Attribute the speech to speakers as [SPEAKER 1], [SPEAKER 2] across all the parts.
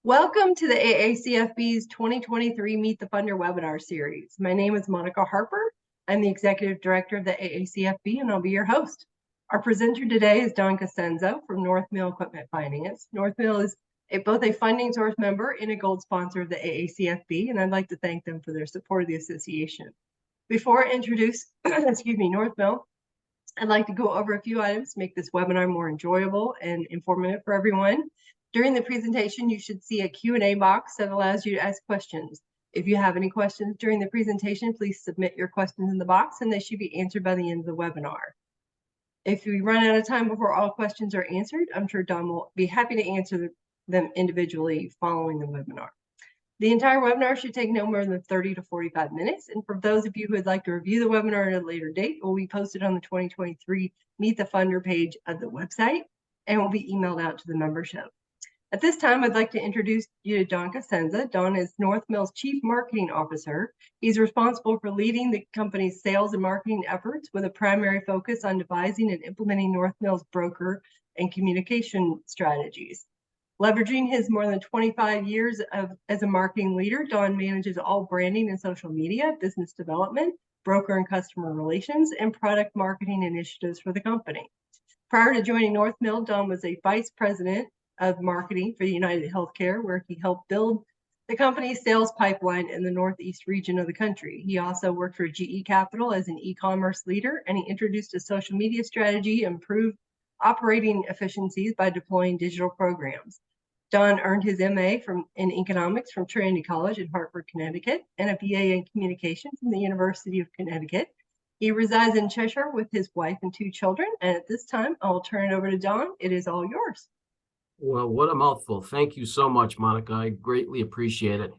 [SPEAKER 1] Welcome to the AACFB's 2023 Meet the Funder webinar series. My name is Monica Harper. I'm the Executive Director of the AACFB, and I'll be your host. Our presenter today is Don Cosenzo from North Mill Equipment Finance. North Mill is both a funding source member and a gold sponsor of the AACFB, and I'd like to thank them for their support of the association. Before I introduce North Mill, I'd like to go over a few items to make this webinar more enjoyable and informative for everyone. During the presentation, you should see a Q&A box that allows you to ask questions. If you have any questions during the presentation, please submit your questions in the box and they should be answered by the end of the webinar. If we run out of time before all questions are answered, I'm sure Don will be happy to answer them individually following the webinar. The entire webinar should take no more than 30 to 45 minutes. And for those of you who would like to review the webinar at a later date, it will be posted on the 2023 Meet the Funder page of the website and will be emailed out to the membership. At this time, I'd like to introduce you to Don Cosenzo. Don is North Mill's Chief Marketing Officer. He's responsible for leading the company's sales and marketing efforts with a primary focus on devising and implementing North Mill's broker and communication strategies. Leveraging his more than 25 years as a marketing leader, Don manages all branding and social media, business development, broker and customer relations, and product marketing initiatives for the company. Prior to joining North Mill, Don was a vice president of marketing for United Healthcare, where he helped build the company's sales pipeline in the Northeast region of the country. He also worked for GE Capital as an e-commerce leader, and he introduced a social media strategy, improved operating efficiencies by deploying digital programs. Don earned his MA in economics from Trinity College in Hartford, Connecticut, and a BA in communication from the University of Connecticut. He resides in Cheshire with his wife and 2 children. And at this time, I will turn it over to Don. It is all yours.
[SPEAKER 2] Well, what a mouthful. Thank you so much, Monica. I greatly appreciate it.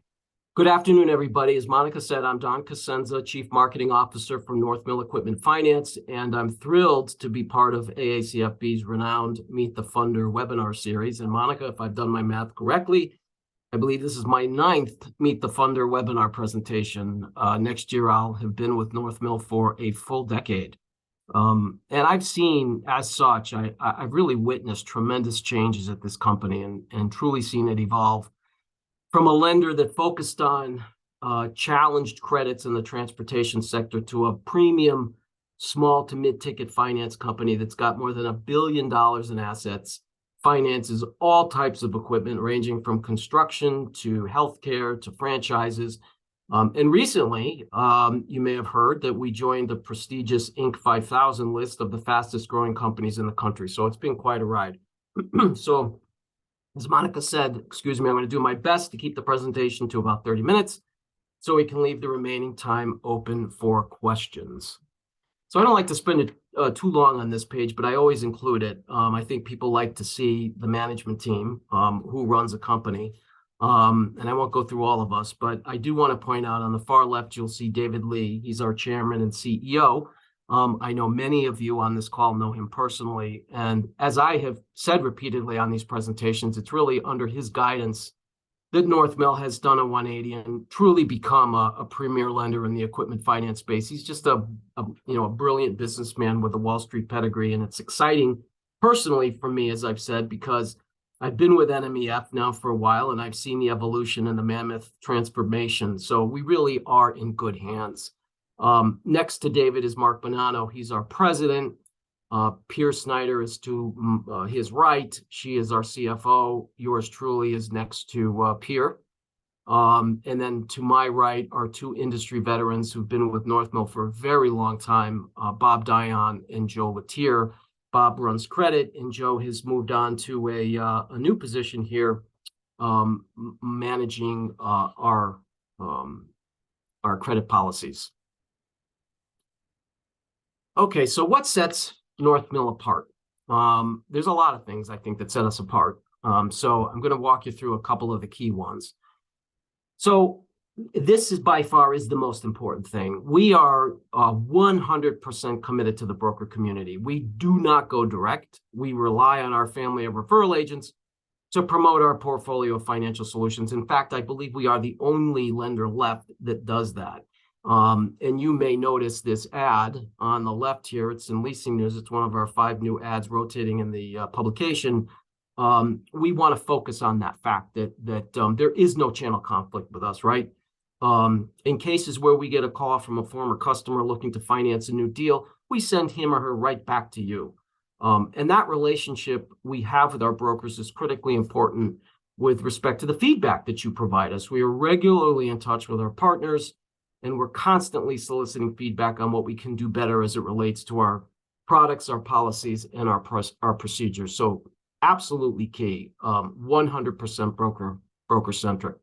[SPEAKER 2] Good afternoon, everybody. As Monica said, I'm Don Cosenzo, Chief Marketing Officer from North Mill Equipment Finance, and I'm thrilled to be part of AACFB's renowned Meet the Funder webinar series. And Monica, if I've done my math correctly, I believe this is my 9th Meet the Funder webinar presentation. Next year, I'll have been with North Mill for a full decade. And I've seen, as such, I've really witnessed tremendous changes at this company and truly seen it evolve from a lender that focused on challenged credits in the transportation sector to a premium small to mid-ticket finance company that's got more than $1 billion in assets, finances all types of equipment ranging from construction to healthcare to franchises. And recently, you may have heard that we joined the prestigious Inc. 5000 list of the fastest growing companies in the country. So it's been quite a ride. So as Monica said, I'm going to do my best to keep the presentation to about 30 minutes so we can leave the remaining time open for questions. So I don't like to spend too long on this page, but I always include it. I think people like to see the management team who runs a company. And I won't go through all of us, but I do want to point out on the far left, you'll see David Lee. He's our chairman and CEO. I know many of you on this call know him personally. And as I have said repeatedly on these presentations, it's really under his guidance that North Mill has done a 180 and truly become a premier lender in the equipment finance space. He's just a brilliant businessman with a Wall Street pedigree. And it's exciting personally for me, as I've said, because I've been with NMEF now for a while, and I've seen the evolution and the mammoth transformation. So we really are in good hands. Next to David is Mark Bonanno. He's our president. Pierre Snyder is to his right. She is our CFO. Yours truly is next to Pierre. And then to my right are 2 industry veterans who've been with North Mill for a very long time, Bob Dion and Joe Latier. Bob runs credit, and Joe has moved on to a new position here, managing our credit policies. Okay, so what sets North Mill apart? There's a lot of things I think that set us apart. So I'm going to walk you through a couple of the key ones. So this is by far is the most important thing. We are 100% committed to the broker community. We do not go direct. We rely on our family of referral agents to promote our portfolio of financial solutions. In fact, I believe we are the only lender left that does that. And you may notice this ad on the left here. It's in Leasing News. It's one of our 5 new ads rotating in the publication. we want to focus on that fact that there is no channel conflict with us, right? In cases where we get a call from a former customer looking to finance a new deal, we send him or her right back to you. And that relationship we have with our brokers is critically important with respect to the feedback that you provide us. We are regularly in touch with our partners, and we're constantly soliciting feedback on what we can do better as it relates to our products, our policies, and our procedures. So absolutely key, 100% broker-centric.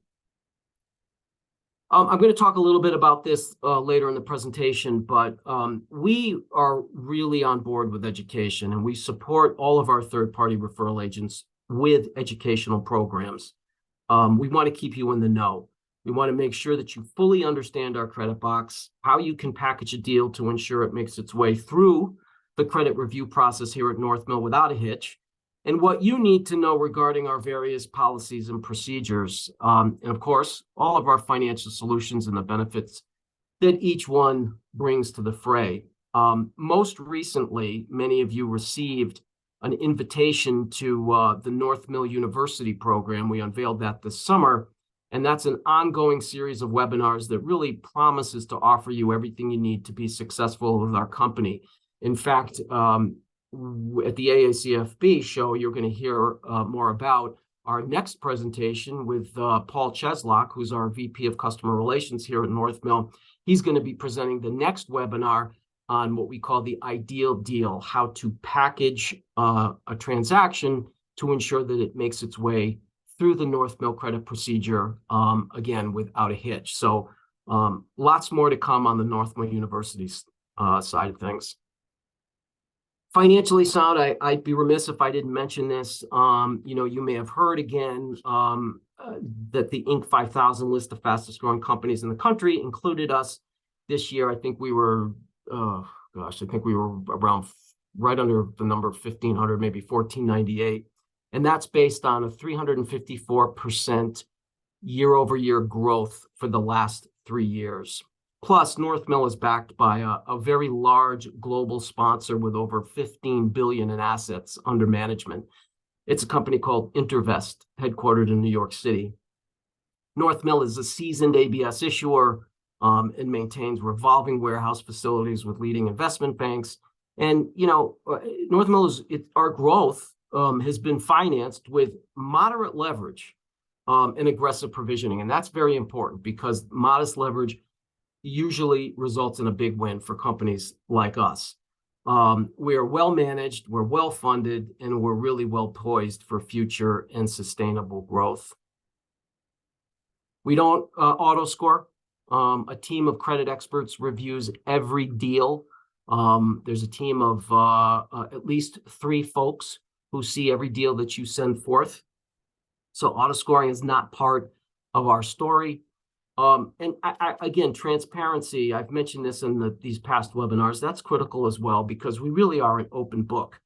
[SPEAKER 2] I'm going to talk a little bit about this later in the presentation, but we are really on board with education, and we support all of our third-party referral agents with educational programs. We want to keep you in the know. We want to make sure that you fully understand our credit box, how you can package a deal to ensure it makes its way through the credit review process here at North Mill without a hitch, and what you need to know regarding our various policies and procedures. And of course, all of our financial solutions and the benefits that each one brings to the fray. Most recently, many of you received an invitation to the North Mill University program. We unveiled that this summer, and that's an ongoing series of webinars that really promises to offer you everything you need to be successful with our company. In fact, at the AACFB show, you're going to hear more about our next presentation with Paul Cheslock, who's our VP of Customer Relations here at North Mill. He's going to be presenting the next webinar on what we call the ideal deal, how to package a transaction to ensure that it makes its way through the North Mill credit procedure, again, without a hitch. So lots more to come on the North Mill University's side of things. Financially sound, I'd be remiss if I didn't mention this. You may have heard again that the Inc. 5000 list of fastest growing companies in the country included us this year. I think we were, around right under the number 1,500, maybe 1,498. And that's based on a 354% year-over-year growth for the last 3 years. Plus, North Mill is backed by a very large global sponsor with over $15 billion in assets under management. It's a company called Intervest, headquartered in New York City. North Mill is a seasoned ABS issuer and maintains revolving warehouse facilities with leading investment banks. And, North Mill our growth has been financed with moderate leverage and aggressive provisioning. And that's very important because modest leverage usually results in a big win for companies like us. We are well managed, we're well funded, and we're really well poised for future and sustainable growth. We don't auto score. A team of credit experts reviews every deal. There's a team of at least 3 folks who see every deal that you send forth. So auto scoring is not part of our story. And again, transparency, I've mentioned this in these past webinars, that's critical as well, because we really are an open book.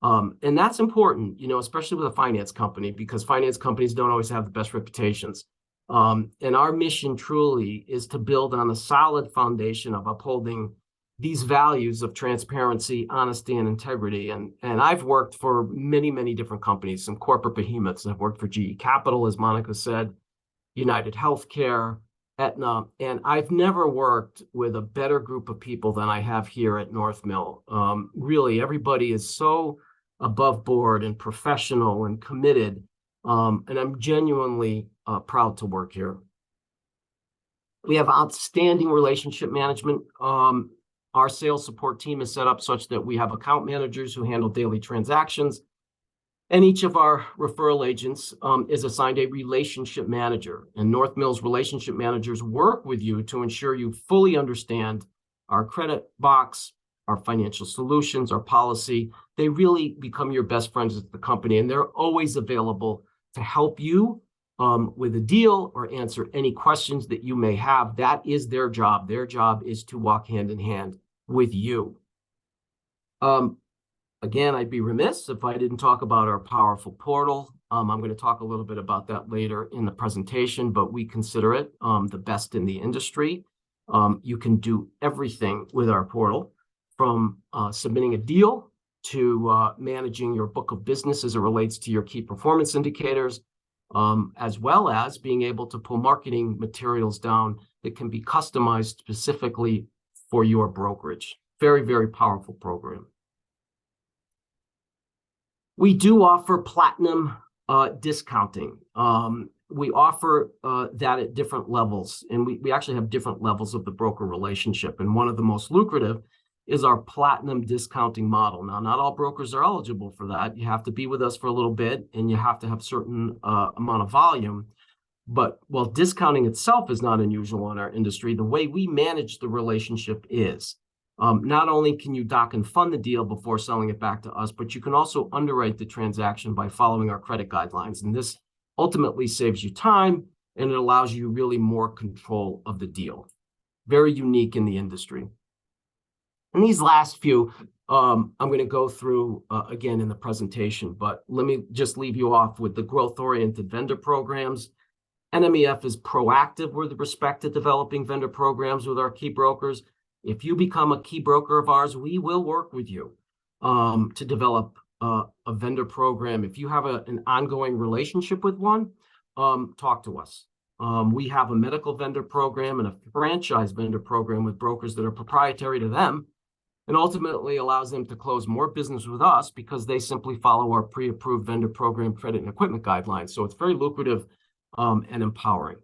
[SPEAKER 2] And that's important, especially with a finance company, because finance companies don't always have the best reputations. And our mission truly is to build on a solid foundation of upholding these values of transparency, honesty, and integrity. And I've worked for many, many different companies, some corporate behemoths. I've worked for GE Capital, as Monica said, United Healthcare, Aetna, and I've never worked with a better group of people than I have here at North Mill. Really, everybody is so above board and professional and committed, and I'm genuinely proud to work here. We have outstanding relationship management. Our sales support team is set up such that we have account managers who handle daily transactions, and each of our referral agents is assigned a relationship manager. And North Mill's relationship managers work with you to ensure you fully understand our credit box, our financial solutions, our policy. They really become your best friends at the company, and they're always available to help you with a deal or answer any questions that you may have. That is their job. Their job is to walk hand in hand with you. Again, I'd be remiss if I didn't talk about our powerful portal. I'm going to talk a little bit about that later in the presentation, but we consider it the best in the industry. You can do everything with our portal, from submitting a deal to managing your book of business as it relates to your key performance indicators, as well as being able to pull marketing materials down that can be customized specifically for your brokerage. Very, very powerful program. We do offer platinum discounting. We offer that at different levels, and we actually have different levels of the broker relationship. And one of the most lucrative is our platinum discounting model. Now, not all brokers are eligible for that. You have to be with us for a little bit, and you have to have certain amount of volume. But while discounting itself is not unusual in our industry, the way we manage the relationship is not only can you dock and fund the deal before selling it back to us, but you can also underwrite the transaction by following our credit guidelines. And this ultimately saves you time, and it allows you really more control of the deal. Very unique in the industry. And these last few, I'm going to go through again in the presentation, but let me just leave you off with the growth-oriented vendor programs. NMEF is proactive with respect to developing vendor programs with our key brokers. If you become a key broker of ours, we will work with you to develop a vendor program. If you have an ongoing relationship with one, talk to us. We have a medical vendor program and a franchise vendor program with brokers that are proprietary to them, and ultimately allows them to close more business with us because they simply follow our pre-approved vendor program credit and equipment guidelines. So it's very lucrative and empowering.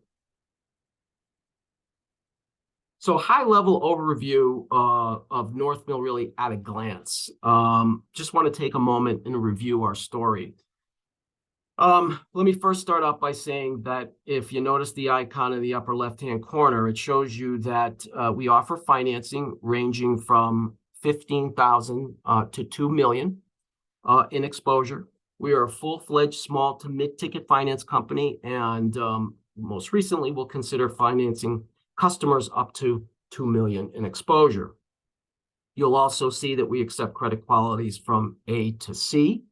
[SPEAKER 2] So high-level overview of North Mill really at a glance. Just want to take a moment and review our story. Let me first start off by saying that if you notice the icon in the upper left-hand corner, it shows you that we offer financing ranging from $15,000 to $2 million in exposure. We are a full-fledged small to mid-ticket finance company, and most recently we'll consider financing customers up to $2 million in exposure. You'll also see that we accept credit qualities from A to C.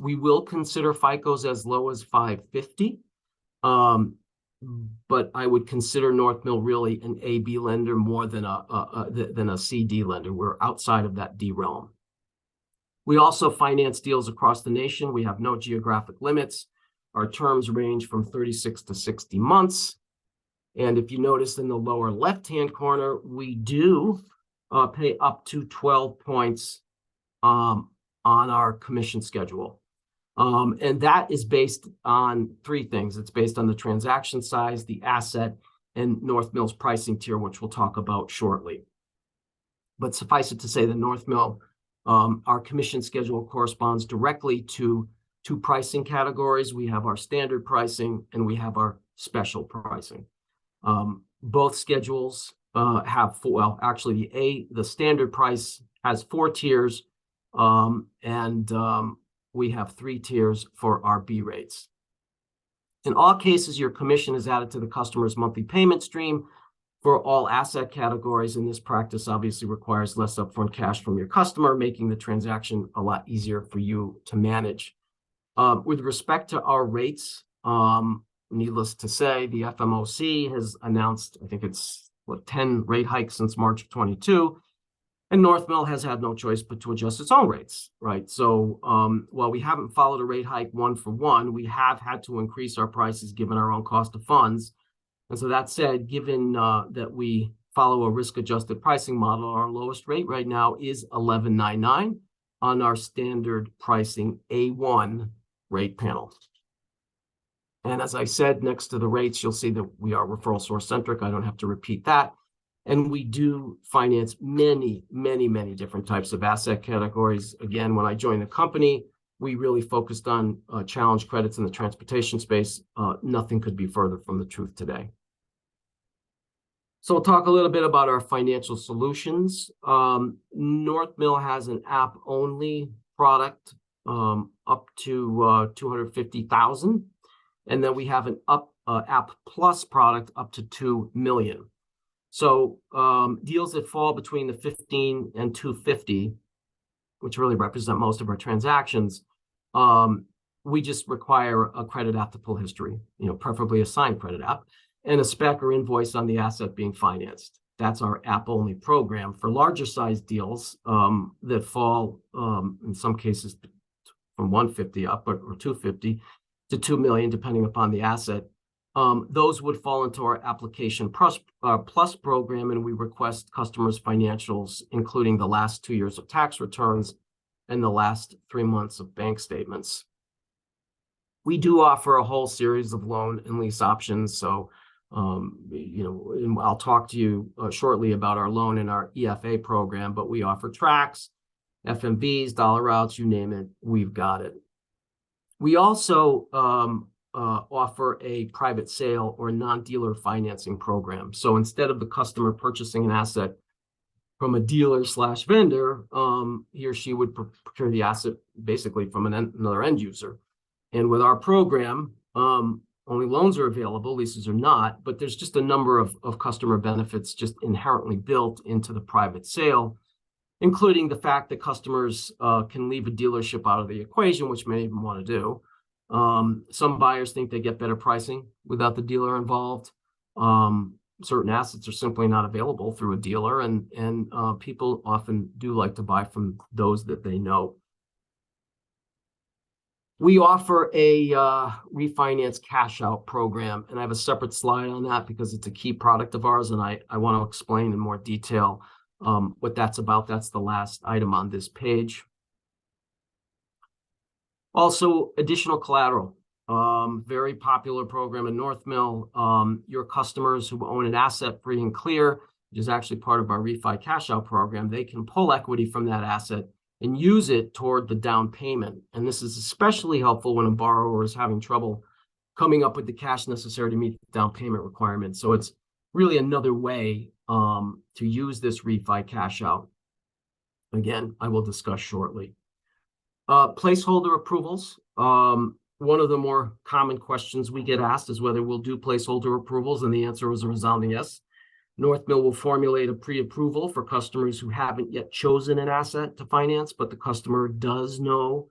[SPEAKER 2] We will consider FICOs as low as 550, but I would consider North Mill really an AB lender more than a CD lender. We're outside of that D realm. We also finance deals across the nation. We have no geographic limits. Our terms range from 36 to 60 months. And if you notice in the lower left-hand corner, we do pay up to 12 points on our commission schedule. And that is based on three things. It's based on the transaction size, the asset, and North Mill's pricing tier, which we'll talk about shortly. But suffice it to say that North Mill, our commission schedule corresponds directly to two pricing categories. We have our standard pricing and we have our special pricing. Both schedules have four, well, actually the standard price has 4 tiers, and we have 3 tiers for our B rates. In all cases, your commission is added to the customer's monthly payment stream for all asset categories, and this practice obviously requires less upfront cash from your customer, making the transaction a lot easier for you to manage. With respect to our rates, needless to say, the FMOC has announced, I think it's 10 rate hikes since March of 22, and North Mill has had no choice but to adjust its own rates, right? So while we haven't followed a rate hike one for one, we have had to increase our prices given our own cost of funds. And so that said, given that we follow a risk-adjusted pricing model, our lowest rate right now is $11.99 on our standard pricing A1 rate panel. And as I said, next to the rates, you'll see that we are referral source centric. I don't have to repeat that. And we do finance many, many, many different types of asset categories. Again, when I joined the company, we really focused on challenge credits in the transportation space. Nothing could be further from the truth today. So we'll talk a little bit about our financial solutions. North Mill has an app-only product up to $250,000. And then we have an app plus product up to $2 million. So deals that fall between the 15 and 250, which really represent most of our transactions, we just require a credit app to pull history, preferably a signed credit app, and a spec or invoice on the asset being financed. That's our app-only program. For larger size deals that fall, in some cases, from 150 up or 250 to 2 million, depending upon the asset, those would fall into our application plus program, and we request customers' financials, including the last 2 years of tax returns and the last 3 months of bank statements. We do offer a whole series of loan and lease options. So, and I'll talk to you shortly about our loan and our EFA program, but we offer tracks, FMVs, dollar routes, you name it, we've got it. We also offer a private sale or non-dealer financing program. So instead of the customer purchasing an asset from a dealer/vendor, he or she would procure the asset basically from another end user. And with our program, only loans are available, leases are not, but there's just a number of customer benefits just inherently built into the private sale, including the fact that customers can leave a dealership out of the equation, which many of them want to do. Some buyers think they get better pricing without the dealer involved. Certain assets are simply not available through a dealer, and people often do like to buy from those that they know. We offer a refinance cash out program, and I have a separate slide on that because it's a key product of ours, and I want to explain in more detail what that's about. That's the last item on this page. Also, additional collateral. Very popular program in North Mill. Your customers who own an asset free and clear, which is actually part of our refi cash out program, they can pull equity from that asset and use it toward the down payment. And this is especially helpful when a borrower is having trouble coming up with the cash necessary to meet the down payment requirements. So it's really another way to use this refi cash out. Again, I will discuss shortly. Placeholder approvals. One of the more common questions we get asked is whether we'll do placeholder approvals, and the answer was a resounding yes. North Mill will formulate a pre-approval for customers who haven't yet chosen an asset to finance, but the customer does know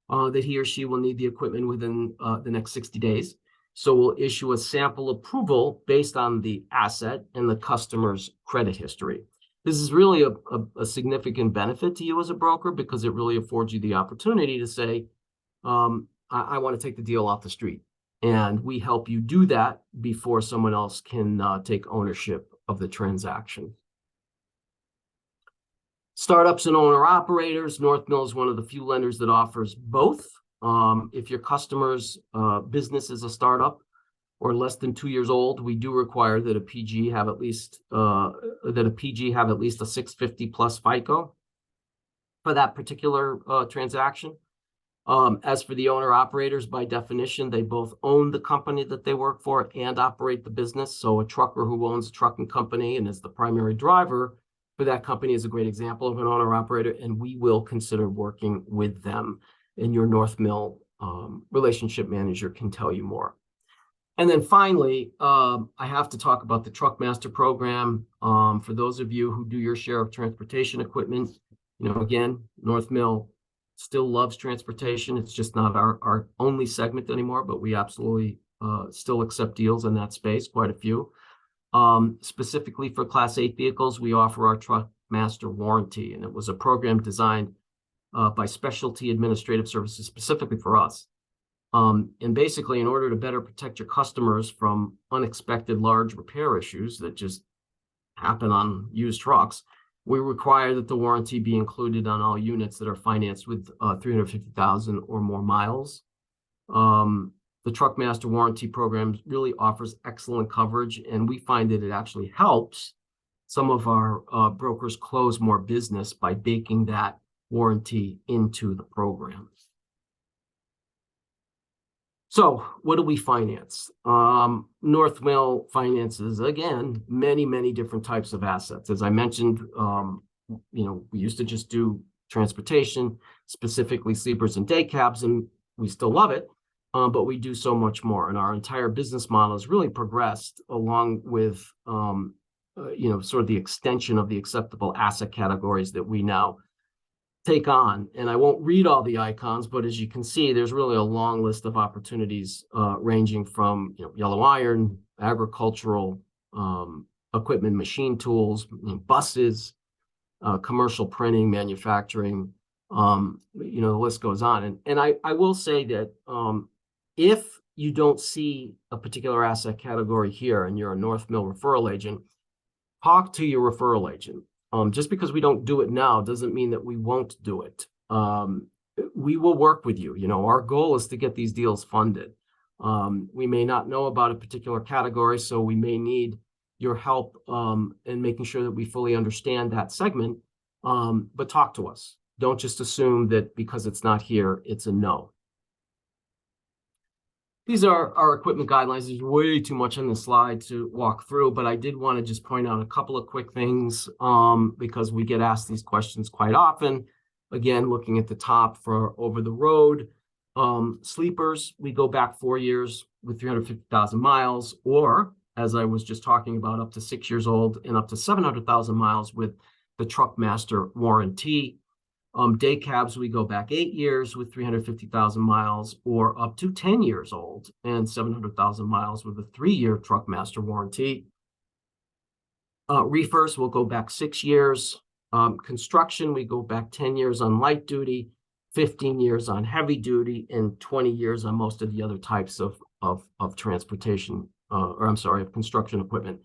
[SPEAKER 2] that he or she will need the equipment within the next 60 days. So we'll issue a sample approval based on the asset and the customer's credit history. This is really a significant benefit to you as a broker because it really affords you the opportunity to say, I want to take the deal off the street. And we help you do that before someone else can take ownership of the transaction. Startups and owner-operators. North Mill is one of the few lenders that offers both. If your customer's business is a startup or less than 2 years old, we do require that a PG have at least a 650 plus FICO for that particular transaction. As for the owner-operators, by definition, they both own the company that they work for and operate the business. So a trucker who owns a trucking company and is the primary driver for that company is a great example of an owner-operator, and we will consider working with them. And your North Mill relationship manager can tell you more. And then finally, I have to talk about the Truck Master program. For those of you who do your share of transportation equipment, again, North Mill still loves transportation. It's just not our only segment anymore, but we absolutely still accept deals in that space, quite a few. Specifically for Class 8 vehicles, we offer our Truck Master warranty, and it was a program designed by Specialty Administrative Services specifically for us. And basically, in order to better protect your customers from unexpected large repair issues that just happen on used trucks, we require that the warranty be included on all units that are financed with 350,000 or more miles. The Truck Master warranty program really offers excellent coverage, and we find that it actually helps some of our brokers close more business by baking that warranty into the program. So what do we finance? North Mill finances, again, many, many different types of assets. As I mentioned, we used to just do transportation, specifically sleepers and day cabs, and we still love it, but we do so much more. And our entire business model has really progressed along with, sort of the extension of the acceptable asset categories that we now take on. And I won't read all the icons, but as you can see, there's really a long list of opportunities ranging from yellow iron, agricultural, equipment, machine tools, buses, commercial printing, manufacturing, the list goes on. And I will say that if you don't see a particular asset category here and you're a North Mill referral agent, talk to your referral agent. Just because we don't do it now doesn't mean that we won't do it. We will work with you. Our goal is to get these deals funded. We may not know about a particular category, so we may need your help in making sure that we fully understand that segment. But talk to us. Don't just assume that because it's not here, it's a no. These are our equipment guidelines. There's way too much on the slide to walk through, but I did want to just point out a couple of quick things because we get asked these questions quite often. Again, looking at the top for over the road, sleepers, we go back 4 years with 350,000 miles, or as I was just talking about, up to 6 years old and up to 700,000 miles with the Truckmaster warranty. Day cabs, we go back 8 years with 350,000 miles, or up to 10 years old and 700,000 miles with a 3-year Truckmaster warranty. Reefers will go back 6 years. Construction, we go back 10 years on light duty, 15 years on heavy duty, and 20 years on most of the other types of transportation, of construction equipment.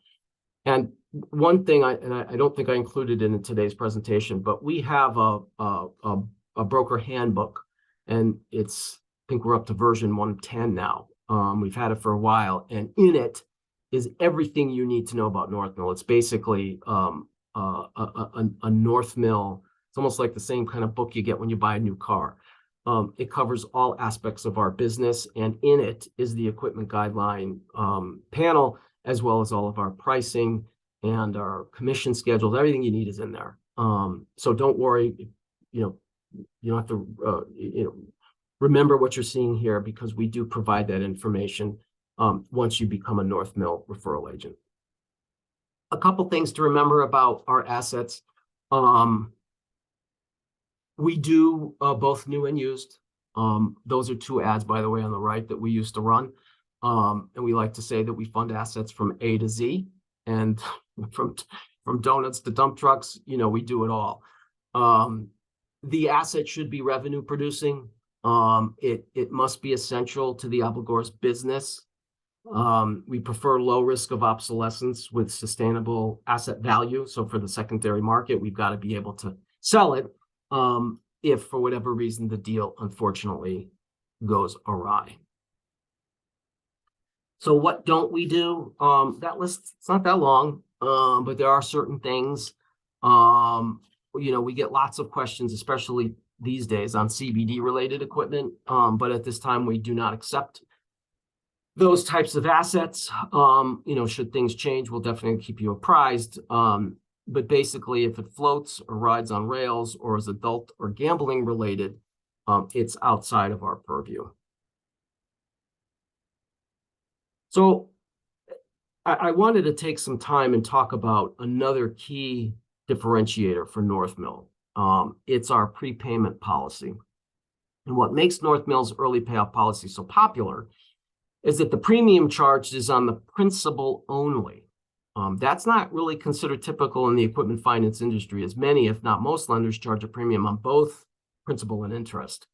[SPEAKER 2] And one thing I don't think I included in today's presentation, but we have a broker handbook, and I think we're up to version 110 now. We've had it for a while, and in it is everything you need to know about North Mill. It's basically a North Mill. It's almost like the same kind of book you get when you buy a new car. It covers all aspects of our business, and in it is the equipment guideline panel, as well as all of our pricing and our commission schedules. Everything you need is in there. So don't worry, you don't have to remember what you're seeing here, because we do provide that information once you become a North Mill referral agent. A couple things to remember about our assets. We do both new and used. Those are 2 ads, by the way, on the right that we used to run. And we like to say that we fund assets from A to Z, and from donuts to dump trucks, we do it all. The asset should be revenue producing. It must be essential to the obligor's business. We prefer low risk of obsolescence with sustainable asset value. So for the secondary market, we've got to be able to sell it if for whatever reason the deal unfortunately goes awry. So what don't we do? That list, it's not that long, but there are certain things. We get lots of questions, especially these days, on CBD related equipment. But at this time, we do not accept those types of assets. Should things change, we'll definitely keep you apprised. But basically, if it floats or rides on rails or is adult or gambling related, it's outside of our purview. So I wanted to take some time and talk about another key differentiator for North Mill. It's our prepayment policy. And what makes North Mill's early payoff policy so popular is that the premium charged is on the principal only. That's not really considered typical in the equipment finance industry, as many, if not most, lenders charge a premium on both principal and interest.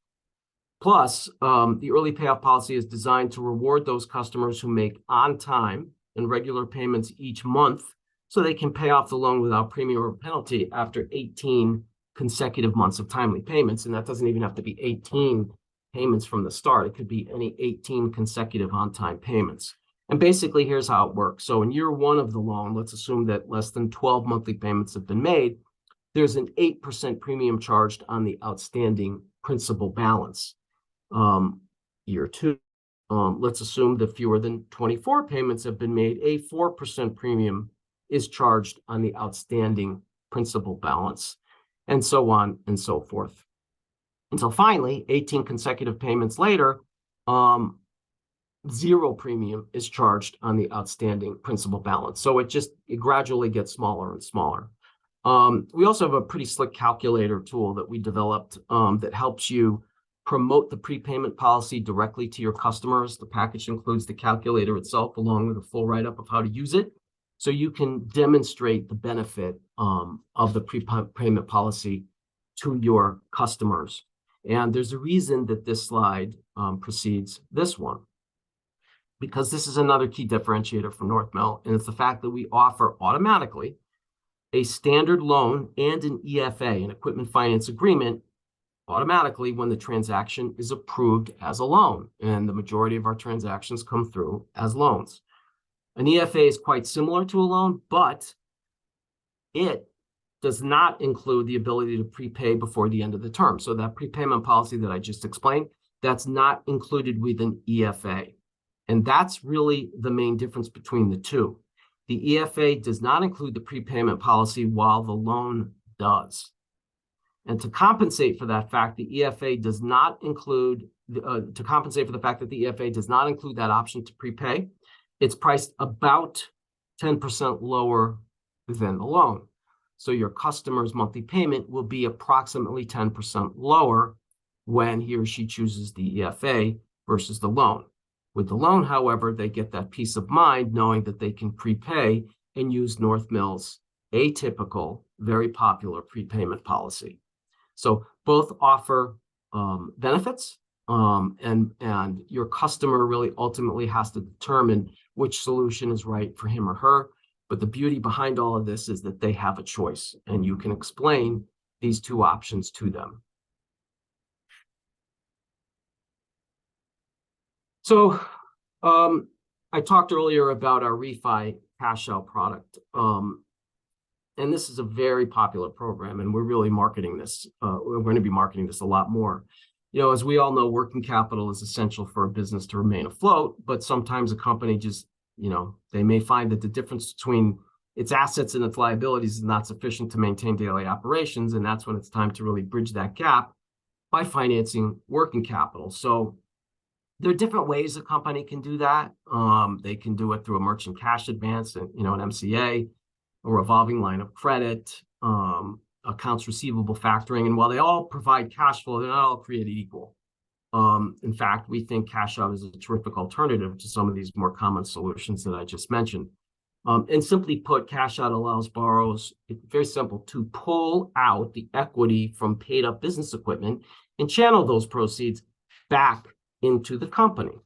[SPEAKER 2] Plus, the early payoff policy is designed to reward those customers who make on-time and regular payments each month, so they can pay off the loan without premium or penalty after 18 consecutive months of timely payments. And that doesn't even have to be 18 payments from the start. It could be any 18 consecutive on-time payments. And basically, here's how it works. So in year 1 of the loan, let's assume that less than 12 monthly payments have been made. There's an 8% premium charged on the outstanding principal balance. Year 2, let's assume that fewer than 24 payments have been made. A 4% premium is charged on the outstanding principal balance, and so on and so forth. Until finally, 18 consecutive payments later, 0 premium is charged on the outstanding principal balance. So it gradually gets smaller and smaller. We also have a pretty slick calculator tool that we developed that helps you promote the prepayment policy directly to your customers. The package includes the calculator itself, along with a full write-up of how to use it. So you can demonstrate the benefit of the prepayment policy to your customers. And there's a reason that this slide precedes this one, because this is another key differentiator for North Mill, and it's the fact that we offer automatically a standard loan and an EFA, an equipment finance agreement, automatically when the transaction is approved as a loan. And the majority of our transactions come through as loans. An EFA is quite similar to a loan, but it does not include the ability to prepay before the end of the term. So that prepayment policy that I just explained, that's not included with an EFA. And that's really the main difference between the two. The EFA does not include the prepayment policy while the loan does. And to compensate for that fact, the EFA does not include, to compensate for the fact that the EFA does not include that option to prepay, it's priced about 10% lower than the loan. So your customer's monthly payment will be approximately 10% lower when he or she chooses the EFA versus the loan. With the loan, however, they get that peace of mind knowing that they can prepay and use North Mill's atypical, very popular prepayment policy. So both offer benefits, and your customer really ultimately has to determine which solution is right for him or her. But the beauty behind all of this is that they have a choice, and you can explain these two options to them. So I talked earlier about our refi cash out product. And this is a very popular program, and we're really marketing this. We're going to be marketing this a lot more. You know, as we all know, working capital is essential for a business to remain afloat, but sometimes a company just, you know, they may find that the difference between its assets and its liabilities is not sufficient to maintain daily operations, and that's when it's time to really bridge that gap by financing working capital. So there are different ways a company can do that. They can do it through a merchant cash advance, and, you know, an MCA, a revolving line of credit, accounts receivable factoring. And while they all provide cash flow, they're not all created equal. In fact, we think cash out is a terrific alternative to some of these more common solutions that I just mentioned. And simply put, cash out allows borrowers, it's very simple, to pull out the equity from paid up business equipment and channel those proceeds back into the company.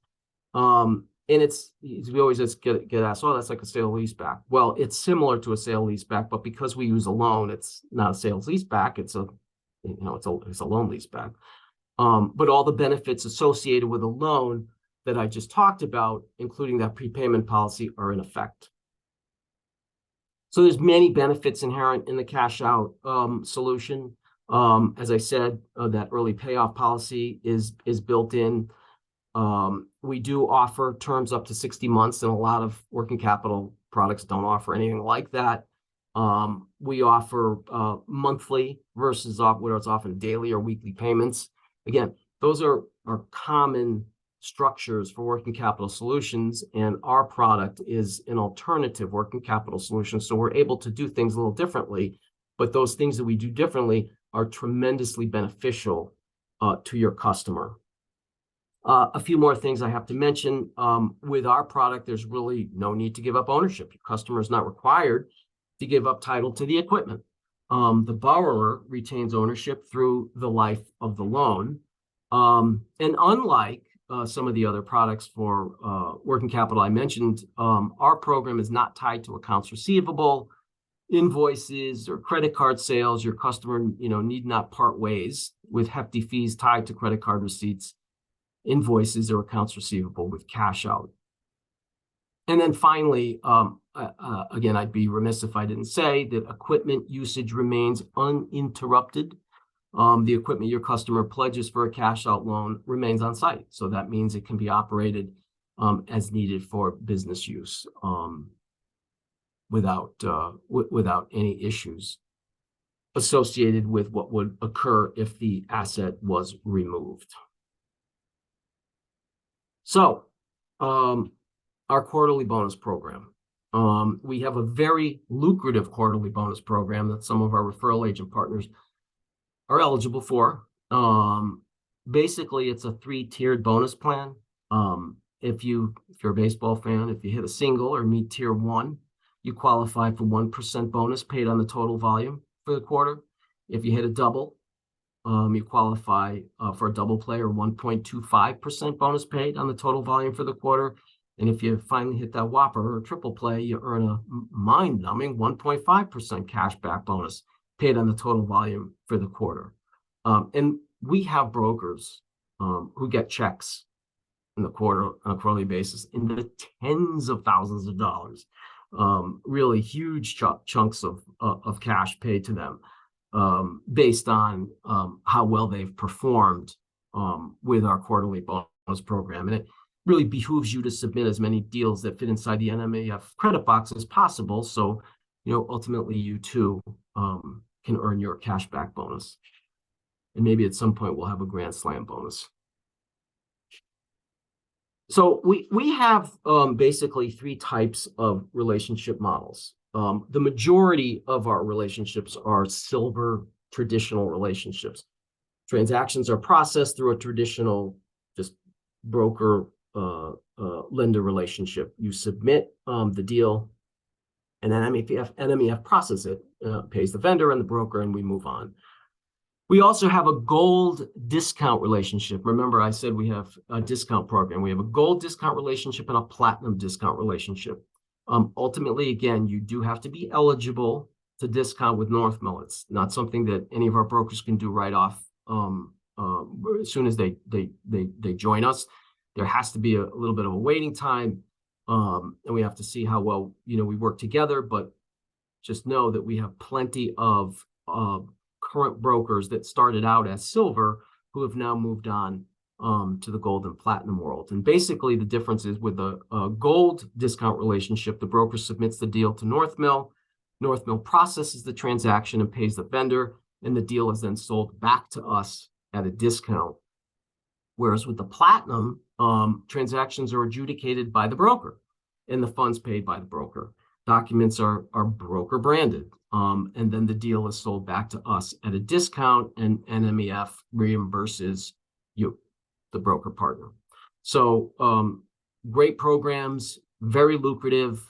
[SPEAKER 2] And it's, we always just get asked, oh, that's like a sale leaseback. Well, it's similar to a sale leaseback, but because we use a loan, it's not a sales leaseback. It's a, you know, it's a loan leaseback. But all the benefits associated with a loan that I just talked about, including that prepayment policy, are in effect. So there's many benefits inherent in the cash out solution. As I said, that early payoff policy is built in. We do offer terms up to 60 months, and a lot of working capital products don't offer anything like that. We offer monthly versus what is often daily or weekly payments. Again, those are common structures for working capital solutions, and our product is an alternative working capital solution. So we're able to do things a little differently, but those things that we do differently are tremendously beneficial to your customer. A few more things I have to mention. With our product, there's really no need to give up ownership. Your customer is not required to give up title to the equipment. The borrower retains ownership through the life of the loan. And unlike some of the other products for working capital I mentioned, our program is not tied to accounts receivable, invoices, or credit card sales. Your customer, you know, need not part ways with hefty fees tied to credit card receipts, invoices, or accounts receivable with cash out. And then finally, again, I'd be remiss if I didn't say that equipment usage remains uninterrupted. The equipment your customer pledges for a cash out loan remains on site. So that means it can be operated as needed for business use without any issues associated with what would occur if the asset was removed. So our quarterly bonus program. We have a very lucrative quarterly bonus program that some of our referral agent partners are eligible for. Basically, it's a 3-tiered bonus plan. If you're a baseball fan, if you hit a single or meet tier 1, you qualify for 1% bonus paid on the total volume for the quarter. If you hit a double, you qualify for a double play or 1.25% bonus paid on the total volume for the quarter. And if you finally hit that whopper or triple play, you earn a mind-numbing 1.5% cash back bonus paid on the total volume for the quarter. And we have brokers who get checks in the quarter on a quarterly basis in the tens of thousands of dollars, really huge chunks of cash paid to them based on how well they've performed with our quarterly bonus program. And it really behooves you to submit as many deals that fit inside the NMEF credit box as possible. So, ultimately you too can earn your cashback bonus. And maybe at some point we'll have a Grand Slam bonus. So we have basically three types of relationship models. The majority of our relationships are silver traditional relationships. Transactions are processed through a traditional just broker lender relationship. You submit the deal, and then NMEF processes it, pays the vendor and the broker, and we move on. We also have a gold discount relationship. Remember, I said we have a discount program. We have a gold discount relationship and a platinum discount relationship. Ultimately, again, you do have to be eligible to discount with Northmill. It's not something that any of our brokers can do right off as soon as they join us. There has to be a little bit of a waiting time, and we have to see how well we work together. But just know that we have plenty of current brokers that started out as silver who have now moved on to the gold and platinum world. And basically the difference is with a gold discount relationship, the broker submits the deal to Northmill. Northmill processes the transaction and pays the vendor, and the deal is then sold back to us at a discount. Whereas with the platinum, transactions are adjudicated by the broker and the funds paid by the broker. Documents are broker branded, and then the deal is sold back to us at a discount, and NMEF reimburses you, the broker partner. So great programs, very lucrative,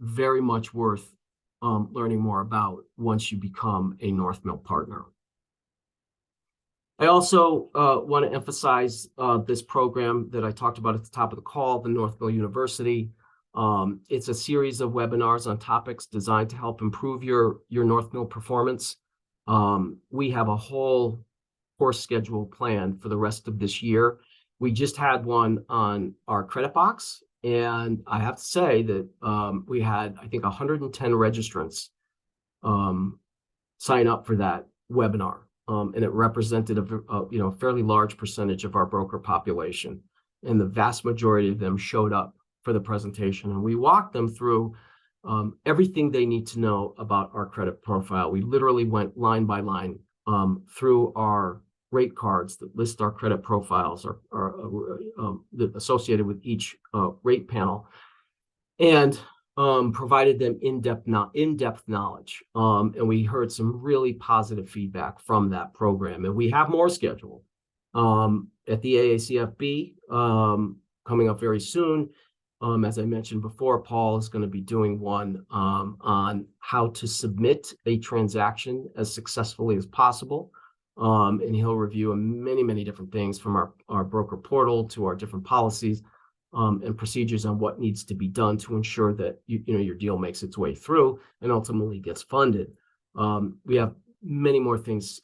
[SPEAKER 2] very much worth learning more about once you become a Northmill partner. I also want to emphasize this program that I talked about at the top of the call, the Northmill University. It's a series of webinars on topics designed to help improve your Northmill performance. We have a whole course schedule planned for the rest of this year. We just had one on our credit box, and I have to say that we had, I think, 110 registrants sign up for that webinar, and it represented a fairly large percentage of our broker population, and the vast majority of them showed up for the presentation, and we walked them through everything they need to know about our credit profile. We literally went line by line through our rate cards that list our credit profiles that associated with each rate panel, and provided them in-depth knowledge. And we heard some really positive feedback from that program, and we have more scheduled at the AACFB coming up very soon. As I mentioned before, Paul is going to be doing one on how to submit a transaction as successfully as possible. And he'll review many, many different things from our broker portal to our different policies and procedures on what needs to be done to ensure that your deal makes its way through and ultimately gets funded. We have many more things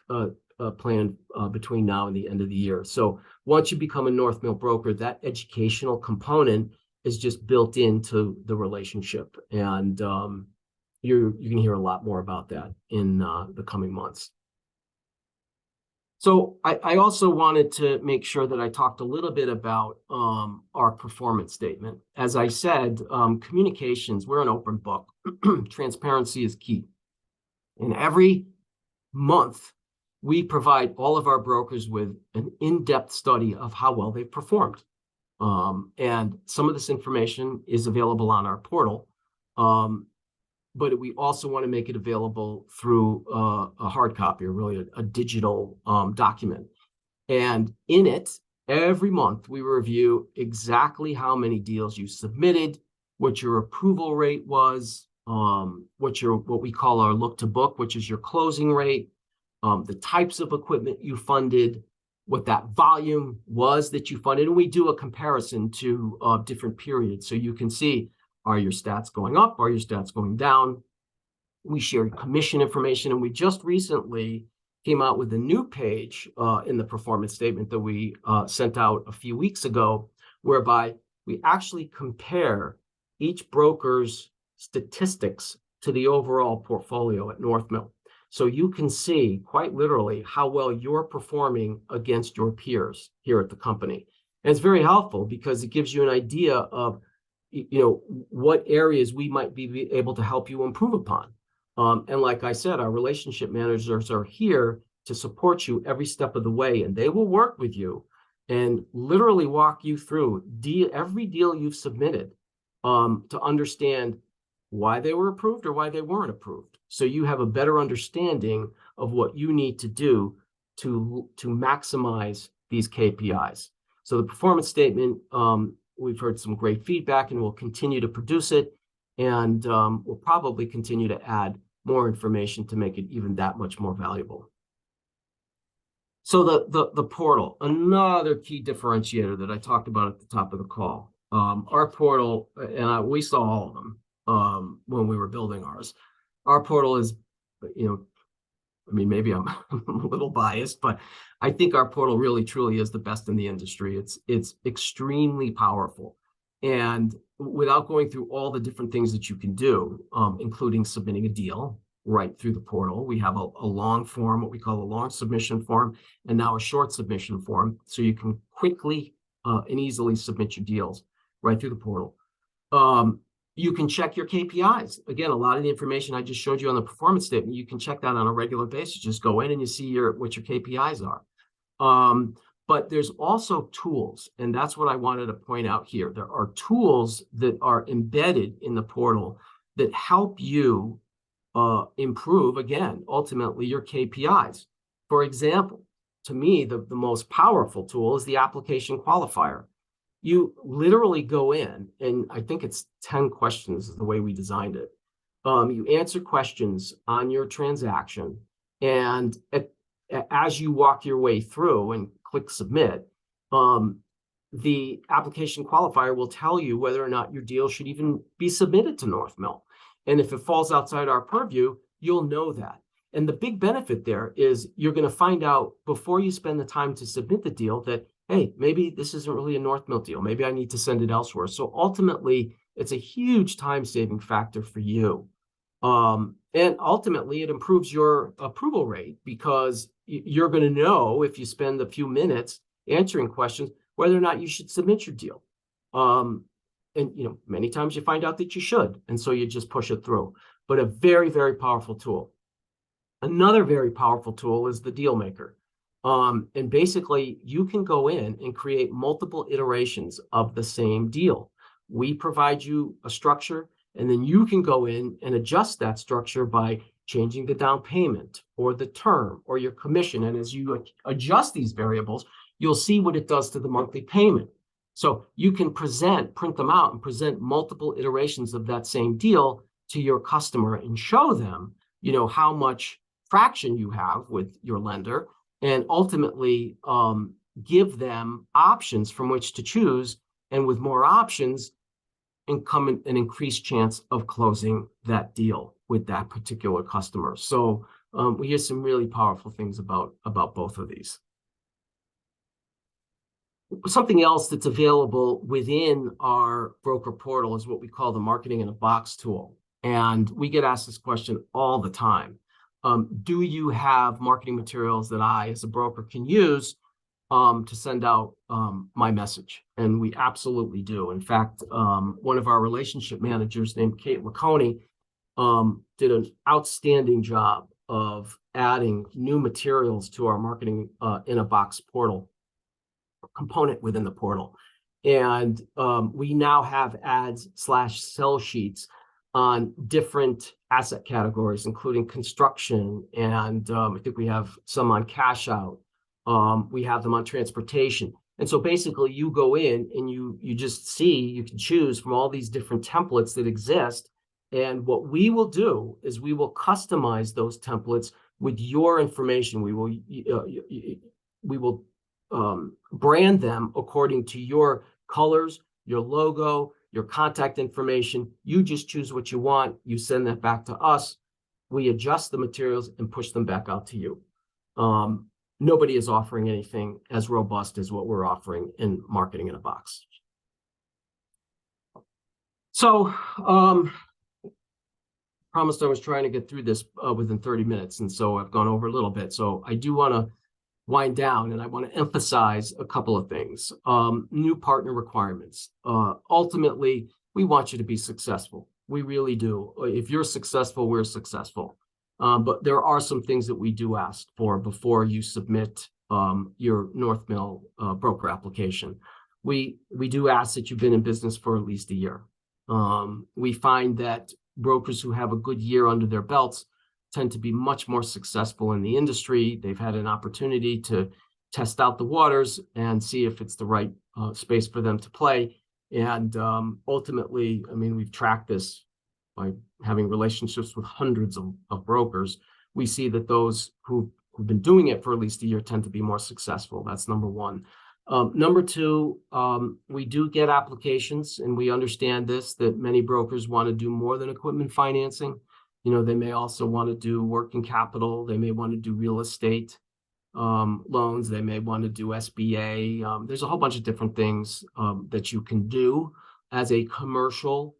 [SPEAKER 2] planned between now and the end of the year. So once you become a Northmill broker, that educational component is just built into the relationship, and you can hear a lot more about that in the coming months. So I also wanted to make sure that I talked a little bit about our performance statement. As I said, communications, we're an open book. Transparency is key. And every month, we provide all of our brokers with an in-depth study of how well they've performed. And some of this information is available on our portal, but we also want to make it available through a hard copy, or really a digital document. And in it, every month, we review exactly how many deals you submitted, what your approval rate was, what we call our look to book, which is your closing rate, the types of equipment you funded, what that volume was that you funded, and we do a comparison to different periods. So you can see, are your stats going up? Are your stats going down? We share commission information, and we just recently came out with a new page in the performance statement that we sent out a few weeks ago, whereby we actually compare each broker's statistics to the overall portfolio at North Mill. So you can see quite literally how well you're performing against your peers here at the company. And it's very helpful because it gives you an idea of, what areas we might be able to help you improve upon. And like I said, our relationship managers are here to support you every step of the way, and they will work with you and literally walk you through every deal you've submitted to understand why they were approved or why they weren't approved. So you have a better understanding of what you need to do to maximize these KPIs. So the performance statement, we've heard some great feedback, and we'll continue to produce it. And we'll probably continue to add more information to make it even that much more valuable. So the portal, another key differentiator that I talked about at the top of the call. Our portal, and we saw all of them when we were building ours. Our portal is, maybe I'm a little biased, but I think our portal really truly is the best in the industry. It's extremely powerful. And without going through all the different things that you can do, including submitting a deal right through the portal, we have a long form, what we call a long submission form, and now a short submission form. So you can quickly and easily submit your deals right through the portal. You can check your KPIs. Again, a lot of the information I just showed you on the performance statement, you can check that on a regular basis. Just go in and you see what your KPIs are. But there's also tools, and that's what I wanted to point out here. There are tools that are embedded in the portal that help you improve, again, ultimately your KPIs. For example, to me, the most powerful tool is the application qualifier. You literally go in, and I think it's 10 questions is the way we designed it. You answer questions on your transaction, and as you walk your way through and click submit, the application qualifier will tell you whether or not your deal should even be submitted to North Mill. And if it falls outside our purview, you'll know that. And the big benefit there is you're going to find out before you spend the time to submit the deal that, hey, maybe this isn't really a North Mill deal. Maybe I need to send it elsewhere. So ultimately, it's a huge time-saving factor for you. And ultimately, it improves your approval rate because you're going to know if you spend a few minutes answering questions whether or not you should submit your deal. And many times you find out that you should, and so you just push it through. But a very, very powerful tool. Another very powerful tool is the deal maker. And basically, you can go in and create multiple iterations of the same deal. We provide you a structure, and then you can go in and adjust that structure by changing the down payment or the term or your commission. And as you adjust these variables, you'll see what it does to the monthly payment. So you can print them out and present multiple iterations of that same deal to your customer and show them, how much traction you have with your lender, and ultimately give them options from which to choose. And with more options, come an increased chance of closing that deal with that particular customer. So we hear some really powerful things about both of these. Something else that's available within our broker portal is what we call the Marketing in a Box tool. And we get asked this question all the time. Do you have marketing materials that I, as a broker, can use to send out my message? And we absolutely do. In fact, one of our relationship managers named Kate Laconey did an outstanding job of adding new materials to our Marketing in a Box portal component within the portal. And we now have ads/sell sheets on different asset categories, including construction. And I think we have some on cash out. We have them on transportation. And so basically you go in and you just see, you can choose from all these different templates that exist, And what we will do is we will customize those templates with your information. We will brand them according to your colors, your logo, your contact information. You just choose what you want. You send that back to us. We adjust the materials and push them back out to you. Nobody is offering anything as robust as what we're offering in Marketing in a Box. So, promised I was trying to get through this within 30 minutes, and so I've gone over a little bit. So I do want to wind down, and I want to emphasize a couple of things. New partner requirements. Ultimately, we want you to be successful. We really do. If you're successful, we're successful. But there are some things that we do ask for before you submit your North Mill broker application. We do ask that you've been in business for at least a year. We find that brokers who have a good year under their belts tend to be much more successful in the industry. They've had an opportunity to test out the waters and see if it's the right space for them to play. And ultimately, I mean, we've tracked this by having relationships with hundreds of brokers. We see that those who've been doing it for at least a year tend to be more successful. That's number one. Number two, we do get applications, and we understand this, that many brokers want to do more than equipment financing. You know, they may also want to do working capital. They may want to do real estate loans. They may want to do SBA. There's a whole bunch of different things that you can do as a commercial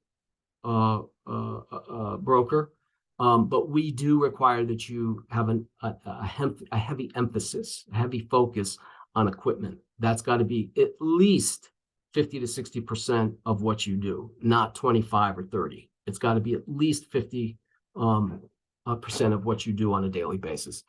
[SPEAKER 2] broker. But we do require that you have a heavy emphasis, a heavy focus on equipment. That's got to be at least 50 to 60% of what you do, not 25 or 30. It's got to be at least 50% of what you do on a daily basis.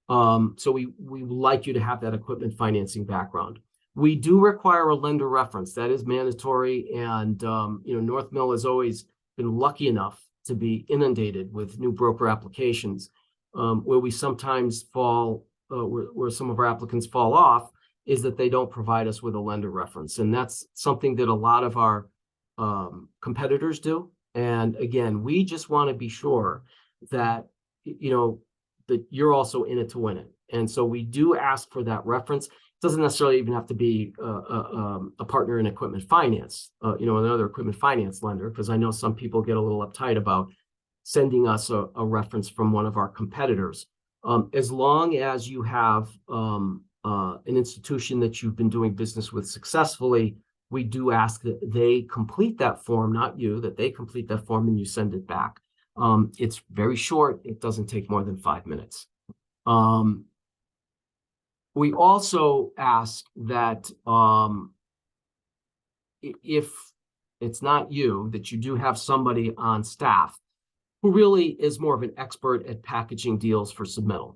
[SPEAKER 2] So we like you to have that equipment financing background. We do require a lender reference. That is mandatory. And North Mill has always been lucky enough to be inundated with new broker applications, where we sometimes fall, where some of our applicants fall off, is that they don't provide us with a lender reference. And that's something that a lot of our competitors do. And again, we just want to be sure that, that you're also in it to win it. And so we do ask for that reference. It doesn't necessarily even have to be a partner in equipment finance, another equipment finance lender, because I know some people get a little uptight about sending us a reference from one of our competitors. As long as you have an institution that you've been doing business with successfully, we do ask that they complete that form, not you, that they complete that form and you send it back. It's very short. It doesn't take more than 5 minutes. We also ask that if it's not you, that you do have somebody on staff who really is more of an expert at packaging deals for submittal.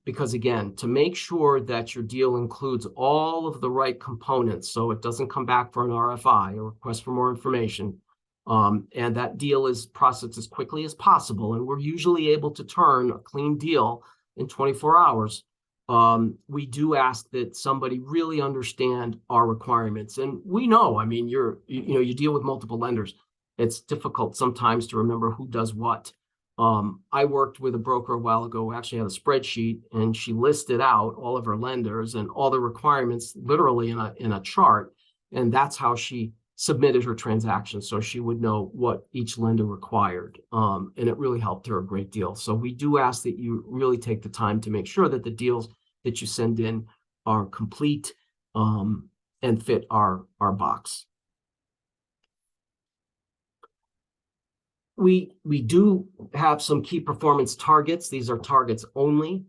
[SPEAKER 2] Because again, to make sure that your deal includes all of the right components, so it doesn't come back for an RFI, a request for more information, and that deal is processed as quickly as possible, and we're usually able to turn a clean deal in 24 hours, we do ask that somebody really understand our requirements. And we know, I mean, you deal with multiple lenders. It's difficult sometimes to remember who does what. I worked with a broker a while ago who actually had a spreadsheet, and she listed out all of her lenders and all the requirements literally in a chart. And that's how she submitted her transaction, so she would know what each lender required. And it really helped her a great deal. So we do ask that you really take the time to make sure that the deals that you send in are complete and fit our box. We do have some key performance targets. These are targets only.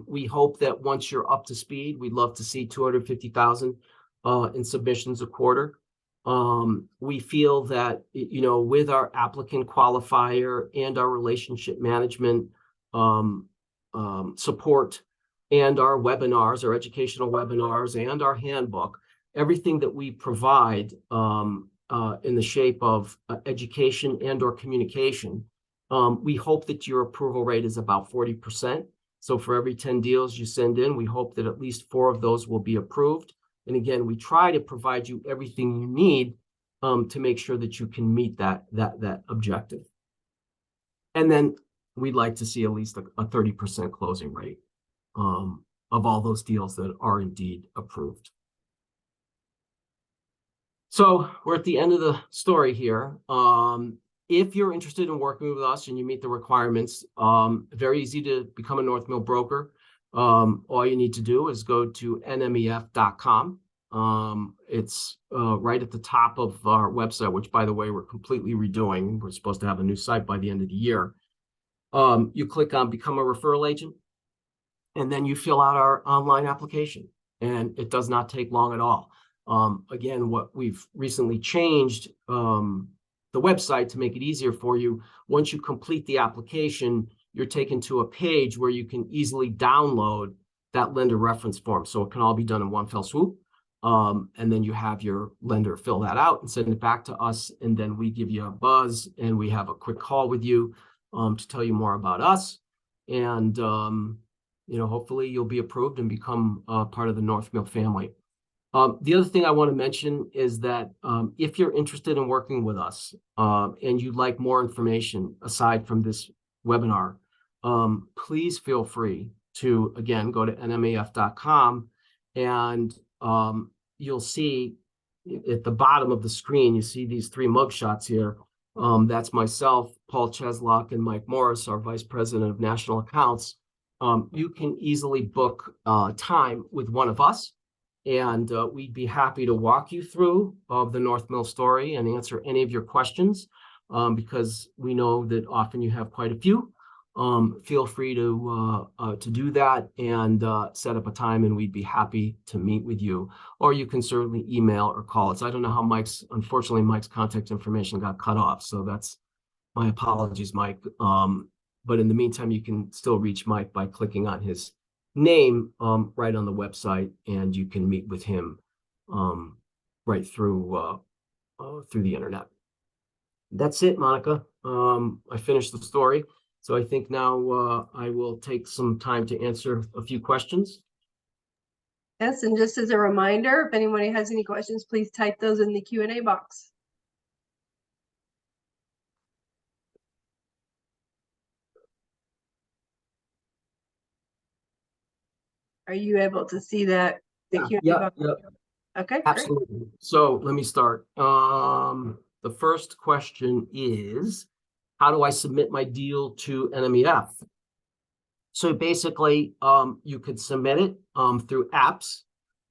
[SPEAKER 2] We hope that once you're up to speed, we'd love to see 250,000 in submissions a quarter. We feel that, with our applicant qualifier and our relationship management support and our webinars, our educational webinars and our handbook, everything that we provide in the shape of education and or communication, we hope that your approval rate is about 40%. So for every 10 deals you send in, we hope that at least 4 of those will be approved. And again, we try to provide you everything you need to make sure that you can meet that objective. And then we'd like to see at least a 30% closing rate of all those deals that are indeed approved. So we're at the end of the story here. If you're interested in working with us and you meet the requirements, very easy to become a North Mill broker. All you need to do is go to nmef.com. It's right at the top of our website, which, by the way, we're completely redoing. We're supposed to have a new site by the end of the year. You click on Become a Referral Agent, and then you fill out our online application, and it does not take long at all. Again, what we've recently changed the website to make it easier for you. Once you complete the application, you're taken to a page where you can easily download that lender reference form. So it can all be done in one fell swoop. And then you have your lender fill that out and send it back to us. And then we give you a buzz and we have a quick call with you to tell you more about us. And, hopefully you'll be approved and become part of the North Mill family. The other thing I want to mention is that if you're interested in working with us and you'd like more information aside from this webinar, please feel free to, again, go to nmef.com, and you'll see at the bottom of the screen, you see these three mugshots here. That's myself, Paul Cheslock, and Mike Morris, our Vice President of National Accounts. You can easily book time with one of us. And we'd be happy to walk you through the North Mill story and answer any of your questions because we know that often you have quite a few. Feel free to do that and set up a time, and we'd be happy to meet with you. Or you can certainly email or call us. I don't know how unfortunately, Mike's contact information got cut off. So that's my apologies, Mike. But in the meantime, you can still reach Mike by clicking on his name right on the website, and you can meet with him right through the internet. That's it, Monica. I finished the story, so I think now I will take some time to answer a few questions.
[SPEAKER 1] Yes, and just as a reminder, if anybody has any questions, please type those in the Q&A box. Are you able to see that?
[SPEAKER 2] Yeah.
[SPEAKER 1] Okay,
[SPEAKER 2] absolutely. Great. So let me start. The first question is, how do I submit my deal to NMEF? So basically, you could submit it through apps,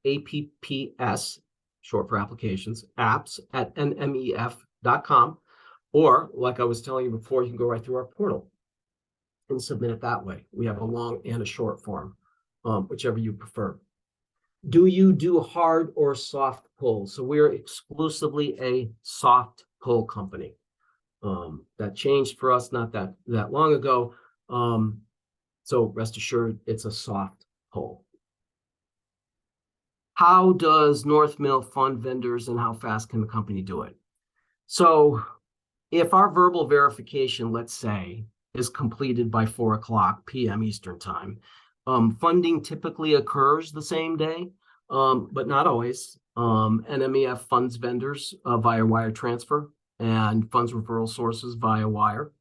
[SPEAKER 2] APPS, short for applications, apps at nmef.com. Or, like I was telling you before, you can go right through our portal and submit it that way. We have a long and a short form, whichever you prefer. Do you do hard or soft pull? So we're exclusively a soft pull company. That changed for us not that long ago. So rest assured, it's a soft pull. How does North Mill fund vendors, and how fast can the company do it? So if our verbal verification, let's say, is completed by 4:00 p.m. Eastern time, funding typically occurs the same day, but not always. NMEF funds vendors via wire transfer and funds referral sources via wire,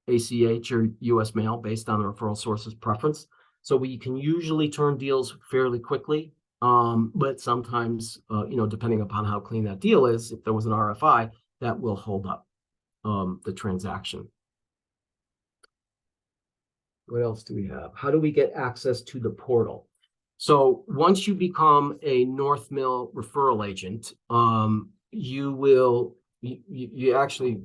[SPEAKER 2] ACH or US mail based on the referral source's preference. So we can usually turn deals fairly quickly, but sometimes, depending upon how clean that deal is, if there was an RFI, that will hold up the transaction. What else do we have? How do we get access to the portal? So once you become a North Mill referral agent, you actually,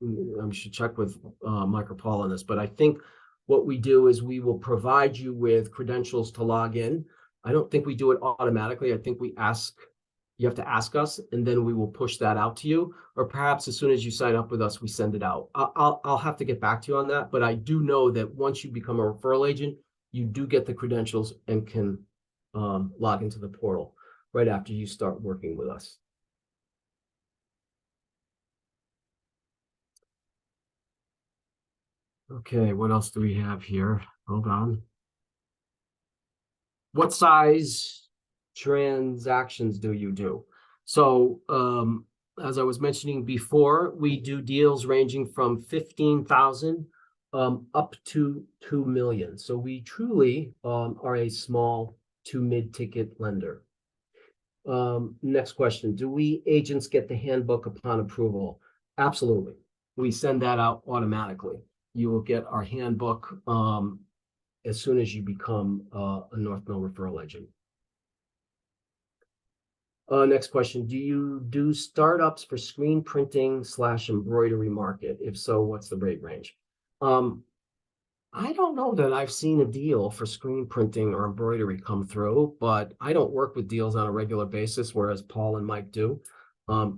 [SPEAKER 2] I should check with Mike or Paul on this, but I think what we do is we will provide you with credentials to log in. I don't think we do it automatically. I think you have to ask us, and then we will push that out to you. Or perhaps as soon as you sign up with us, we send it out. I'll have to get back to you on that, but I do know that once you become a referral agent, you do get the credentials and can log into the portal right after you start working with us. Okay, what else do we have here? Hold on. What size transactions do you do? So as I was mentioning before, we do deals ranging from 15,000 up to 2 million. So we truly are a small to mid-ticket lender. Next question. Do we agents get the handbook upon approval? Absolutely. We send that out automatically. You will get our handbook as soon as you become a North Mill referral agent. Next question. Do you do startups for screen printing / embroidery market? If so, what's the rate range? I don't know that I've seen a deal for screen printing or embroidery come through, but I don't work with deals on a regular basis, whereas Paul and Mike do. I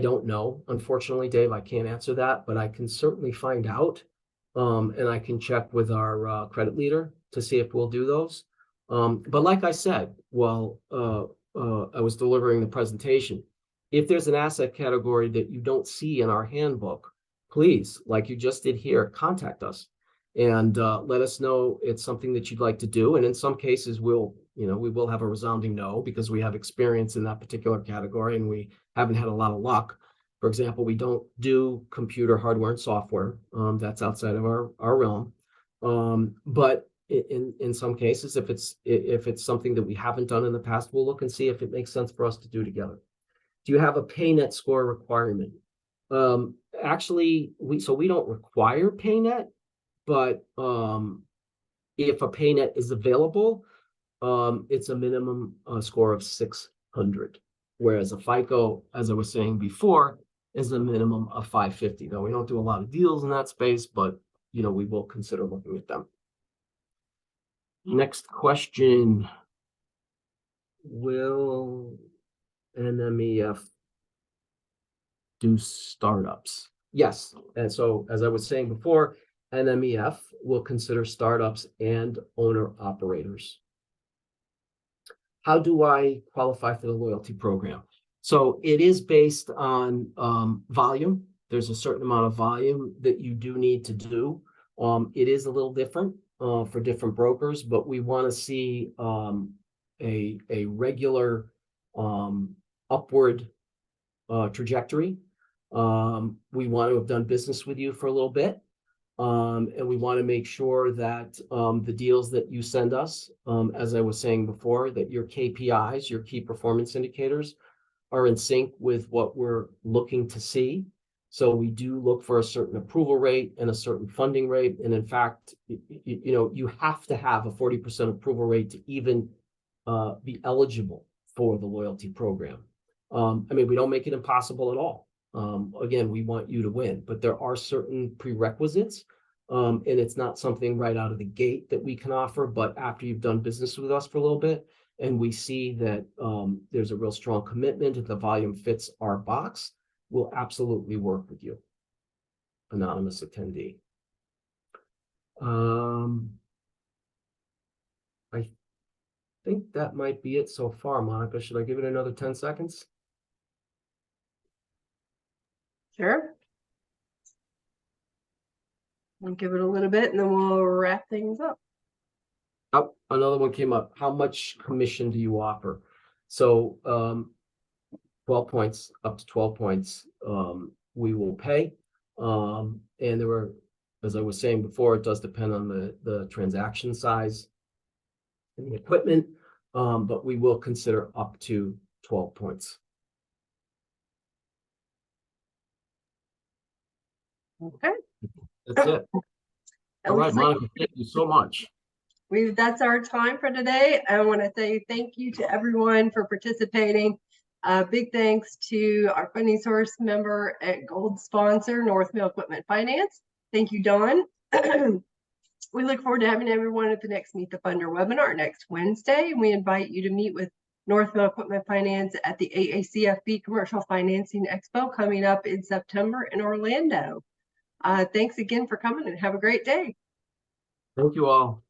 [SPEAKER 2] don't know. Unfortunately, Dave, I can't answer that, but I can certainly find out. And I can check with our credit leader to see if we'll do those. But like I said, while I was delivering the presentation, if there's an asset category that you don't see in our handbook, please, like you just did here, contact us and let us know it's something that you'd like to do. And in some cases, we will have a resounding no because we have experience in that particular category and we haven't had a lot of luck. For example, we don't do computer hardware and software. That's outside of our realm. But in some cases, if it's something that we haven't done in the past, we'll look and see if it makes sense for us to do together. Do you have a PayNet score requirement? Actually, we don't require PayNet, but if a PayNet is available, it's a minimum score of 600, whereas a FICO, as I was saying before, is a minimum of 550. Though we don't do a lot of deals in that space, but we will consider looking at them. Next question. Will NMEF do startups? Yes. And so, as I was saying before, NMEF will consider startups and owner operators. How do I qualify for the loyalty program? So it is based on volume. There's a certain amount of volume that you do need to do. It is a little different for different brokers, but we want to see a regular upward trajectory. We want to have done business with you for a little bit. And we want to make sure that the deals that you send us, as I was saying before, that your KPIs, your key performance indicators, are in sync with what we're looking to see. So we do look for a certain approval rate and a certain funding rate. And in fact, you have to have a 40% approval rate to even be eligible for the loyalty program. We don't make it impossible at all. Again, we want you to win, but there are certain prerequisites, and it's not something right out of the gate that we can offer, but after you've done business with us for a little bit, and we see that there's a real strong commitment and the volume fits our box, we'll absolutely work with you. Anonymous attendee. I think that might be it so far, Monica. Should I give it another 10 seconds?
[SPEAKER 1] Sure. We'll give it a little bit and then we'll wrap things up.
[SPEAKER 2] Oh, another one came up. How much commission do you offer? So 12 points, up to 12 points, we will pay. And there were, as I was saying before, it does depend on the transaction size and the equipment, but we will consider up to 12 points.
[SPEAKER 1] Okay.
[SPEAKER 2] That's it. All right, Monica, thank you so much.
[SPEAKER 1] That's our time for today. I want to say thank you to everyone for participating. Big thanks to our funding source member at Gold sponsor, North Mill Equipment Finance. Thank you, Don. We look forward to having everyone at the next Meet the Funder webinar next Wednesday. We invite you to meet with North Mill Equipment Finance at the AACFB Commercial Financing Expo coming up in September in Orlando. Thanks again for coming and have a great day.
[SPEAKER 2] Thank you all.